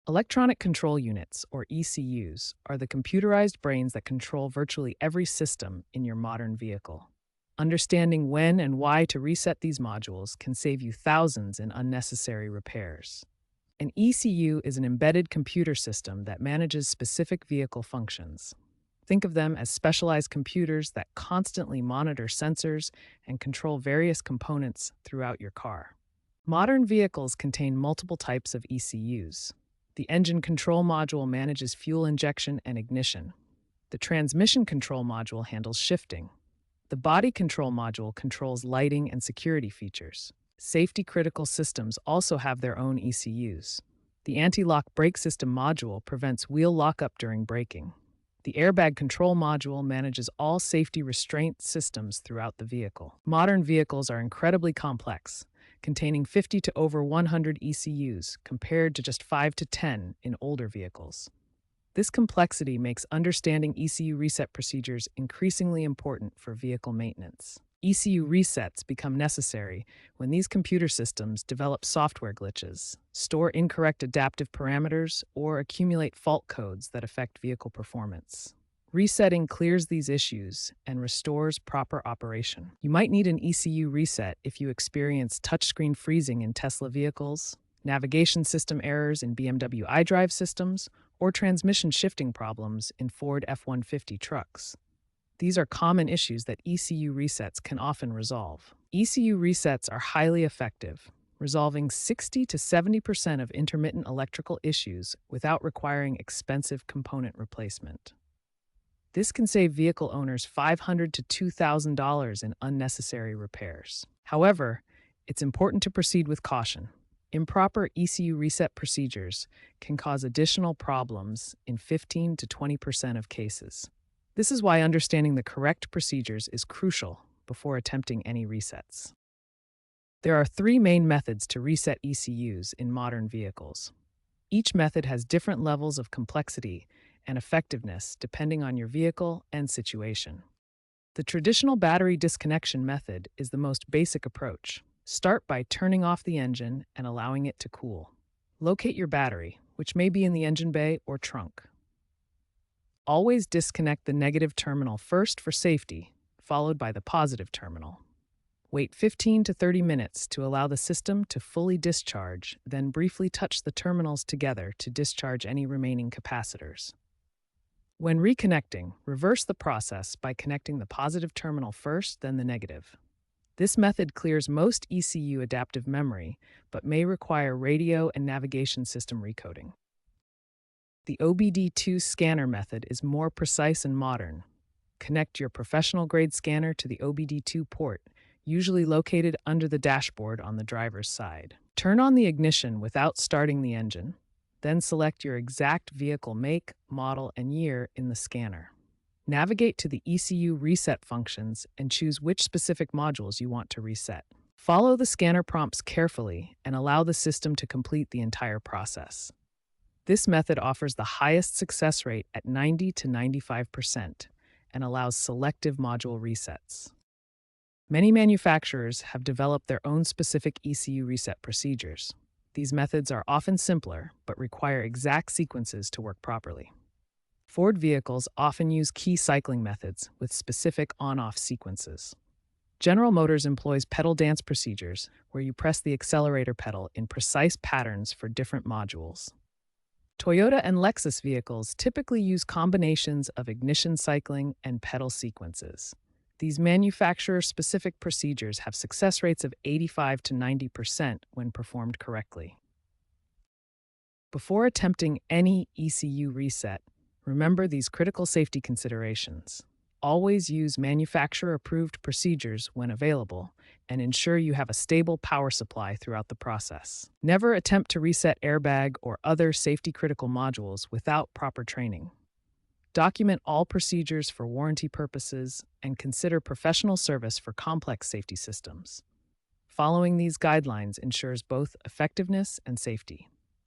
Electronic control units, or ECUs, are the computerized brains that control virtually every system in your modern vehicle. Understanding when and why to reset these modules can save you thousands in unnecessary repairs. An ECU is an embedded computer system that manages specific vehicle functions. Think of them as specialized computers that constantly monitor sensors and control various components throughout your car. Modern vehicles contain multiple types of ECUs. The engine control module manages fuel injection and ignition. The transmission control module handles shifting. The body control module controls lighting and security features. Safety-critical systems also have their own ECUs. The anti-lock brake system module prevents wheel lockup during braking. The airbag control module manages all safety restraint systems throughout the vehicle. Modern vehicles are incredibly complex, containing 50 to over 100 ECUs compared to just 5 to 10 in older vehicles. This complexity makes understanding ECU reset procedures increasingly important for vehicle maintenance. ECU resets become necessary when these computer systems develop software glitches, store incorrect adaptive parameters, or accumulate fault codes that affect vehicle performance. Resetting clears these issues and restores proper operation. You might need an ECU reset if you experience touchscreen freezing in Tesla vehicles, navigation system errors in BMW iDrive systems, or transmission shifting problems in Ford F-150 trucks. These are common issues that ECU resets can often resolve. ECU resets are highly effective, resolving 60 to 70% of intermittent electrical issues without requiring expensive component replacement. This can save vehicle owners $500 to $2,000 in unnecessary repairs. However, it's important to proceed with caution. Improper ECU reset procedures can cause additional problems in 15 to 20% of cases. This is why understanding the correct procedures is crucial before attempting any resets. There are three main methods to reset ECUs in modern vehicles. Each method has different levels of complexity and effectiveness depending on your vehicle and situation. The traditional battery disconnection method is the most basic approach. Start by turning off the engine and allowing it to cool. Locate your battery, which may be in the engine bay or trunk. Always disconnect the negative terminal first for safety, followed by the positive terminal. Wait 15 to 30 minutes to allow the system to fully discharge, then briefly touch the terminals together to discharge any remaining capacitors. When reconnecting, reverse the process by connecting the positive terminal first, then the negative. This method clears most ECU adaptive memory, but may require radio and navigation system recoding. The OBD2 scanner method is more precise and modern. Connect your professional-grade scanner to the OBD2 port, usually located under the dashboard on the driver's side. Turn on the ignition without starting the engine, then select your exact vehicle make, model, and year in the scanner. Navigate to the ECU reset functions and choose which specific modules you want to reset. Follow the scanner prompts carefully and allow the system to complete the entire process. This method offers the highest success rate at 90 to 95% and allows selective module resets. Many manufacturers have developed their own specific ECU reset procedures. These methods are often simpler but require exact sequences to work properly. Ford vehicles often use key cycling methods with specific on-off sequences. General Motors employs pedal dance procedures where you press the accelerator pedal in precise patterns for different modules. Toyota and Lexus vehicles typically use combinations of ignition cycling and pedal sequences. These manufacturer-specific procedures have success rates of 85 to 90% when performed correctly. Before attempting any ECU reset, remember these critical safety considerations. Always use manufacturer-approved procedures when available, and ensure you have a stable power supply throughout the process. Never attempt to reset airbag or other safety-critical modules without proper training. Document all procedures for warranty purposes and consider professional service for complex safety systems. Following these guidelines ensures both effectiveness and safety.